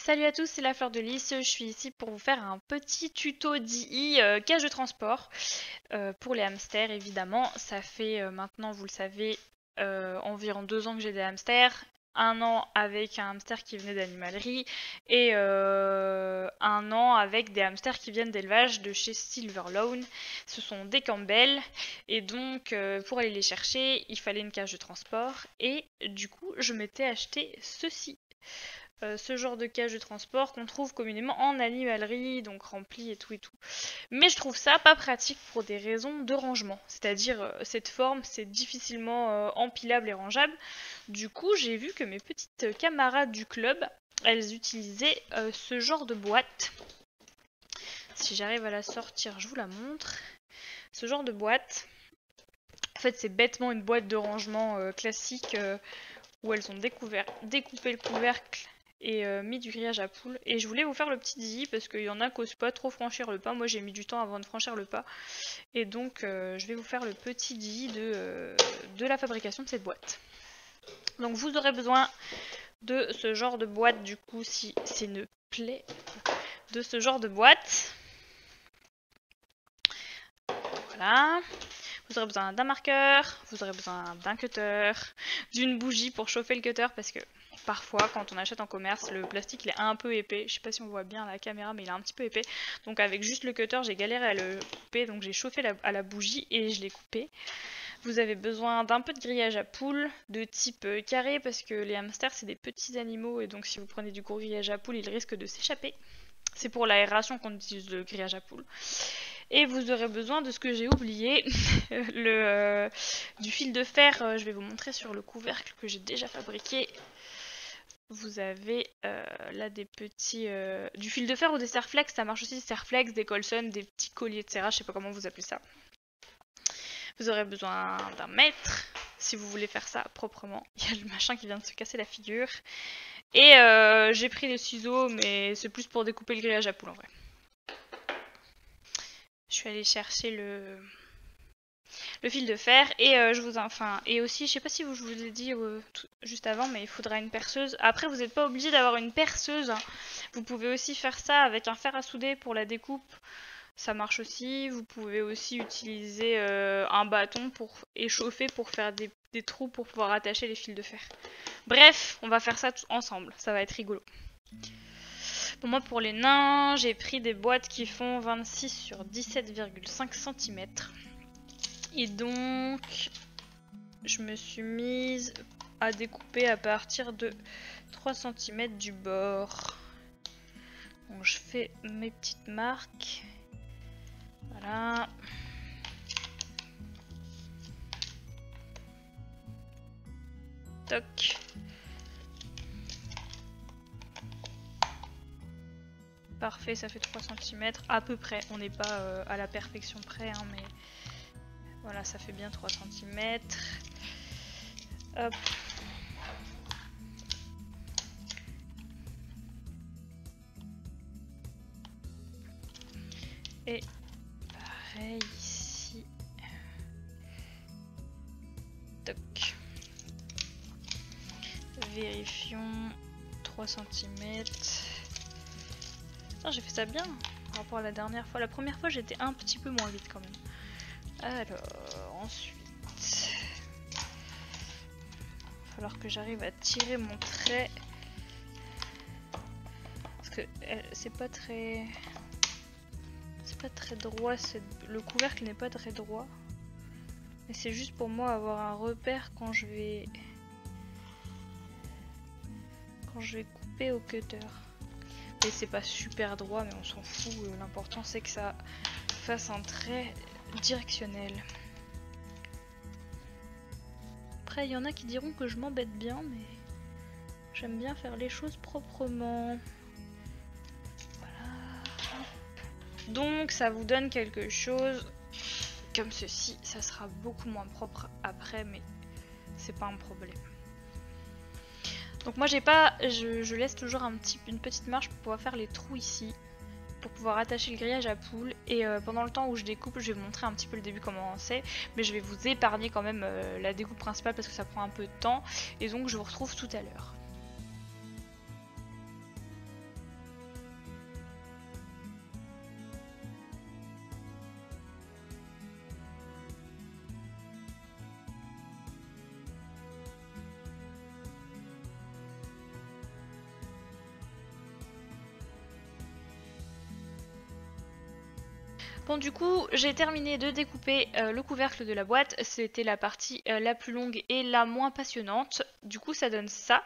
Salut à tous, c'est la Fleur de Lys, je suis ici pour vous faire un petit tuto d'II cage de transport pour les hamsters évidemment. Ça fait maintenant, vous le savez, environ 2 ans que j'ai des hamsters. 1 an avec un hamster qui venait d'animalerie et 1 an avec des hamsters qui viennent d'élevage de chez Silverlawn. Ce sont des Campbell et donc pour aller les chercher il fallait une cage de transport et du coup je m'étais acheté ceci. Ce genre de cage de transport qu'on trouve communément en animalerie, donc rempli et tout et tout. Mais je trouve ça pas pratique pour des raisons de rangement, c'est-à-dire cette forme c'est difficilement empilable et rangeable. Du coup j'ai vu que mes petites camarades du club, elles utilisaient ce genre de boîte. Si j'arrive à la sortir, je vous la montre. Ce genre de boîte, en fait c'est bêtement une boîte de rangement classique où elles ont découpé le couvercle et mis du grillage à poules. Et je voulais vous faire le petit DI parce qu'il y en a qui n'osent pas trop franchir le pas. Moi j'ai mis du temps avant de franchir le pas. Et donc je vais vous faire le petit DI de la fabrication de cette boîte. Donc vous aurez besoin de ce genre de boîte du coup si c'est une plaie. De ce genre de boîte. Voilà. Vous aurez besoin d'un marqueur, vous aurez besoin d'un cutter, d'une bougie pour chauffer le cutter parce que parfois quand on achète en commerce le plastique il est un peu épais, je sais pas si on voit bien à la caméra mais il est un petit peu épais, donc avec juste le cutter j'ai galéré à le couper, donc j'ai chauffé à la bougie et je l'ai coupé. Vous avez besoin d'un peu de grillage à poules de type carré parce que les hamsters c'est des petits animaux et donc si vous prenez du gros grillage à poules il risque de s'échapper. C'est pour l'aération qu'on utilise le grillage à poules. Et vous aurez besoin de ce que j'ai oublié, du fil de fer, je vais vous montrer sur le couvercle que j'ai déjà fabriqué. Vous avez là des petits... du fil de fer ou des serflex, ça marche aussi, des serflex, des Colson, des petits colliers de serrage, je sais pas comment vous appelez ça. Vous aurez besoin d'un mètre, si vous voulez faire ça proprement. Il y a le machin qui vient de se casser la figure. Et j'ai pris des ciseaux, mais c'est plus pour découper le grillage à poules en vrai. Je suis allée chercher le fil de fer et et aussi je sais pas si je vous l'ai dit juste avant mais il faudra une perceuse. Après vous n'êtes pas obligé d'avoir une perceuse, hein. Vous pouvez aussi faire ça avec un fer à souder pour la découpe, ça marche aussi. Vous pouvez aussi utiliser un bâton pour échauffer pour faire des trous pour pouvoir attacher les fils de fer. Bref, on va faire ça ensemble, ça va être rigolo. Pour moi, pour les nains, j'ai pris des boîtes qui font 26 sur 17,5 cm. Et donc, je me suis mise à découper à partir de 3 cm du bord. Donc, je fais mes petites marques. Voilà. Toc. Parfait, ça fait 3 cm à peu près. On n'est pas à la perfection près, hein, mais voilà, ça fait bien 3 cm. Hop. Et pareil ici. Toc. Vérifions. 3 cm. J'ai fait ça bien par rapport à la dernière fois. La première fois j'étais un petit peu moins vite quand même. Alors ensuite il va falloir que j'arrive à tirer mon trait parce que c'est pas très droit, le couvercle n'est pas très droit mais c'est juste pour moi avoir un repère quand je vais couper au cutter. Et c'est pas super droit mais on s'en fout, l'important c'est que ça fasse un trait directionnel. Après il y en a qui diront que je m'embête bien mais j'aime bien faire les choses proprement. Voilà. Donc ça vous donne quelque chose comme ceci, ça sera beaucoup moins propre après mais c'est pas un problème. Donc moi je laisse toujours une petite marge pour pouvoir faire les trous ici, pour pouvoir attacher le grillage à poules. Et pendant le temps où je découpe, je vais vous montrer un petit peu le début comment c'est, mais je vais vous épargner quand même la découpe principale parce que ça prend un peu de temps. Et donc je vous retrouve tout à l'heure. Bon, du coup, j'ai terminé de découper le couvercle de la boîte. C'était la partie la plus longue et la moins passionnante. Du coup, ça donne ça.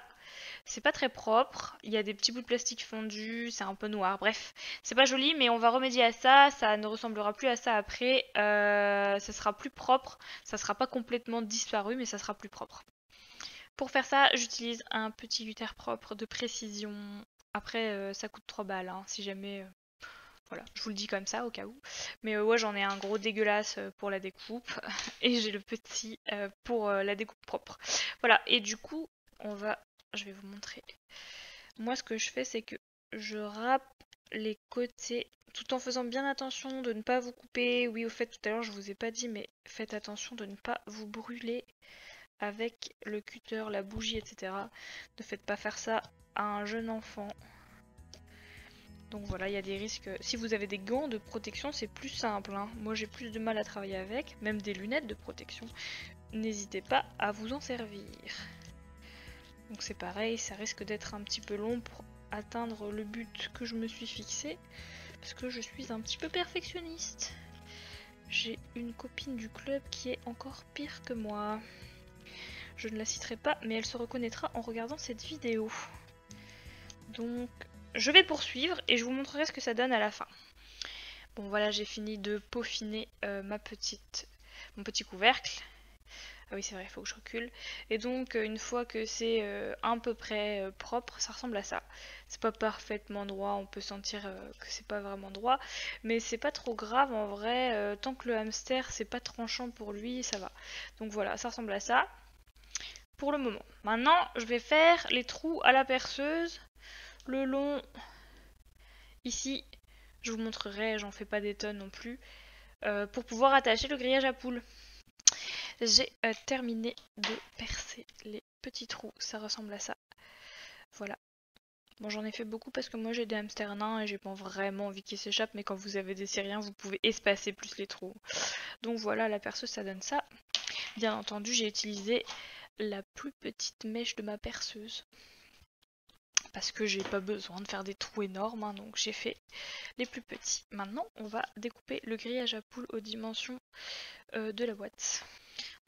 C'est pas très propre, il y a des petits bouts de plastique fondus, c'est un peu noir, bref, c'est pas joli, mais on va remédier à ça, ça ne ressemblera plus à ça après, ça sera plus propre, ça sera pas complètement disparu, mais ça sera plus propre. Pour faire ça, j'utilise un petit cutter propre de précision, après ça coûte 3 balles, hein, si jamais... Voilà, je vous le dis comme ça au cas où. Mais ouais, j'en ai un gros dégueulasse pour la découpe et j'ai le petit pour la découpe propre. Voilà, et du coup, je vais vous montrer. Moi, ce que je fais, c'est que je râpe les côtés tout en faisant bien attention de ne pas vous couper. Oui, au fait, tout à l'heure, je vous ai pas dit, mais faites attention de ne pas vous brûler avec le cutter, la bougie, etc. Ne faites pas faire ça à un jeune enfant. Donc voilà, il y a des risques. Si vous avez des gants de protection, c'est plus simple, hein. Moi, j'ai plus de mal à travailler avec, même des lunettes de protection. N'hésitez pas à vous en servir. Donc c'est pareil, ça risque d'être un petit peu long pour atteindre le but que je me suis fixé, parce que je suis un petit peu perfectionniste. J'ai une copine du club qui est encore pire que moi. Je ne la citerai pas, mais elle se reconnaîtra en regardant cette vidéo. Donc je vais poursuivre et je vous montrerai ce que ça donne à la fin. Bon voilà, j'ai fini de peaufiner mon petit couvercle. Ah oui, c'est vrai, il faut que je recule. Et donc, une fois que c'est à peu près propre, ça ressemble à ça. C'est pas parfaitement droit, on peut sentir que c'est pas vraiment droit. Mais c'est pas trop grave en vrai. Tant que le hamster, c'est pas tranchant pour lui, ça va. Donc voilà, ça ressemble à ça. Pour le moment. Maintenant, je vais faire les trous à la perceuse. Le long, ici, je vous montrerai, j'en fais pas des tonnes non plus. Pour pouvoir attacher le grillage à poules. J'ai terminé de percer les petits trous, ça ressemble à ça. Voilà. Bon, j'en ai fait beaucoup parce que moi j'ai des hamsters nains et j'ai pas vraiment envie qu'ils s'échappent, mais quand vous avez des syriens, vous pouvez espacer plus les trous. Donc voilà, la perceuse ça donne ça. Bien entendu, j'ai utilisé la plus petite mèche de ma perceuse. Parce que j'ai pas besoin de faire des trous énormes, hein, donc j'ai fait les plus petits. Maintenant, on va découper le grillage à poules aux dimensions de la boîte.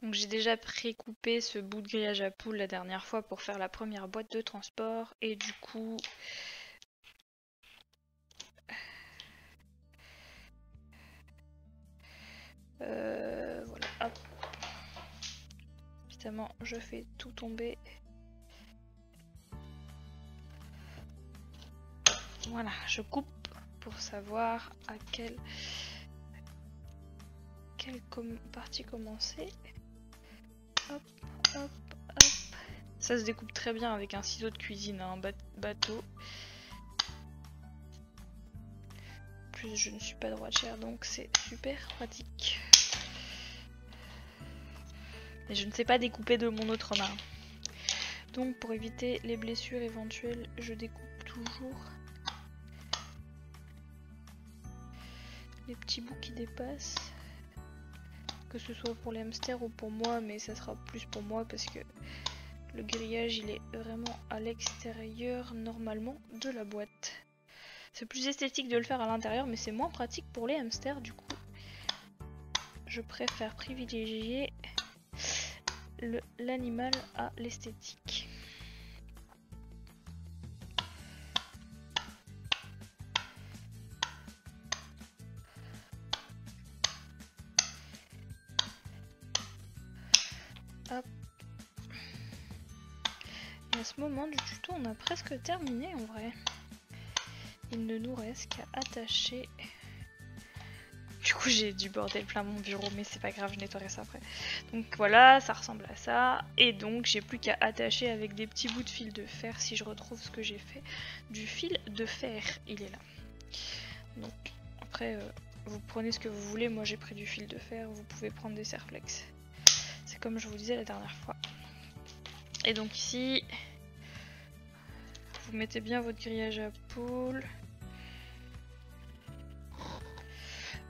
Donc j'ai déjà pré-coupé ce bout de grillage à poules la dernière fois pour faire la première boîte de transport et du coup voilà, hop. Évidemment je fais tout tomber. Voilà, je coupe pour savoir à quelle partie commencer. Hop, hop, hop. Ça se découpe très bien avec un ciseau de cuisine, un bateau. En plus je ne suis pas droitière donc c'est super pratique. Mais je ne sais pas découper de mon autre main. Donc pour éviter les blessures éventuelles, je découpe toujours les petits bouts qui dépassent. Que ce soit pour les hamsters ou pour moi, mais ça sera plus pour moi parce que le grillage il est vraiment à l'extérieur normalement de la boîte. C'est plus esthétique de le faire à l'intérieur, mais c'est moins pratique pour les hamsters du coup. Je préfère privilégier l'animal à l'esthétique. Hop. Et à ce moment du tuto, on a presque terminé en vrai. Il ne nous reste qu'à attacher. Du coup, j'ai du bordel plein mon bureau, mais c'est pas grave, je nettoierai ça après. Donc voilà, ça ressemble à ça. Et donc, j'ai plus qu'à attacher avec des petits bouts de fil de fer, si je retrouve ce que j'ai fait. Du fil de fer, il est là. Donc, après, vous prenez ce que vous voulez. Moi, j'ai pris du fil de fer. Vous pouvez prendre des serflex. C'est comme je vous disais la dernière fois. Et donc ici, vous mettez bien votre grillage à poules.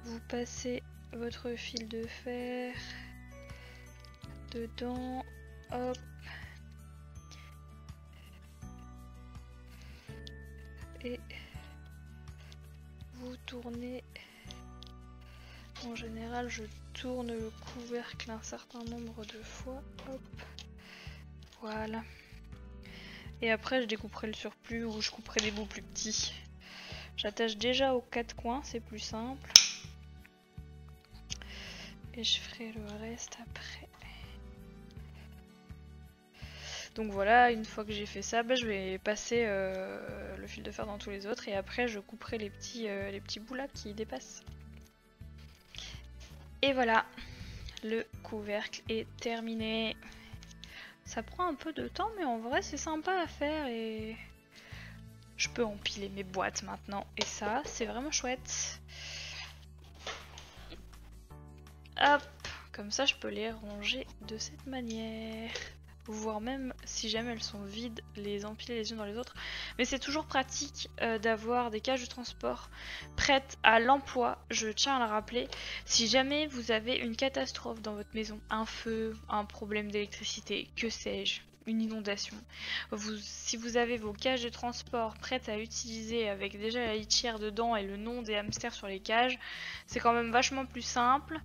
Vous passez votre fil de fer dedans, hop. Et vous tournez En général, je tourne le couvercle un certain nombre de fois. Hop. Voilà. Et après, je découperai le surplus ou je couperai des bouts plus petits. J'attache déjà aux 4 coins, c'est plus simple. Et je ferai le reste après. Donc voilà, une fois que j'ai fait ça, je vais passer le fil de fer dans tous les autres. Et après, je couperai les petits bouts là qui dépassent. Et voilà, le couvercle est terminé. Ça prend un peu de temps, mais en vrai, c'est sympa à faire et je peux empiler mes boîtes maintenant. Et ça, c'est vraiment chouette. Hop, comme ça, je peux les ranger de cette manière. Voire même, si jamais elles sont vides, les empiler les unes dans les autres. Mais c'est toujours pratique d'avoir des cages de transport prêtes à l'emploi, je tiens à le rappeler. Si jamais vous avez une catastrophe dans votre maison, un feu, un problème d'électricité, que sais-je, une inondation, si vous avez vos cages de transport prêtes à utiliser avec déjà la litière dedans et le nom des hamsters sur les cages, c'est quand même vachement plus simple.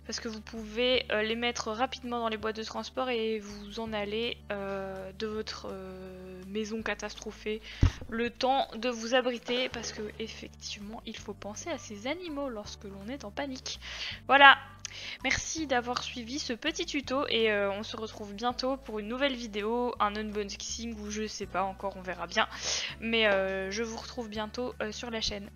Parce que vous pouvez les mettre rapidement dans les boîtes de transport et vous en allez de votre maison catastrophée le temps de vous abriter, parce que effectivement il faut penser à ces animaux lorsque l'on est en panique. Voilà, merci d'avoir suivi ce petit tuto et on se retrouve bientôt pour une nouvelle vidéo, un unboxing ou je sais pas encore, on verra bien, mais je vous retrouve bientôt sur la chaîne.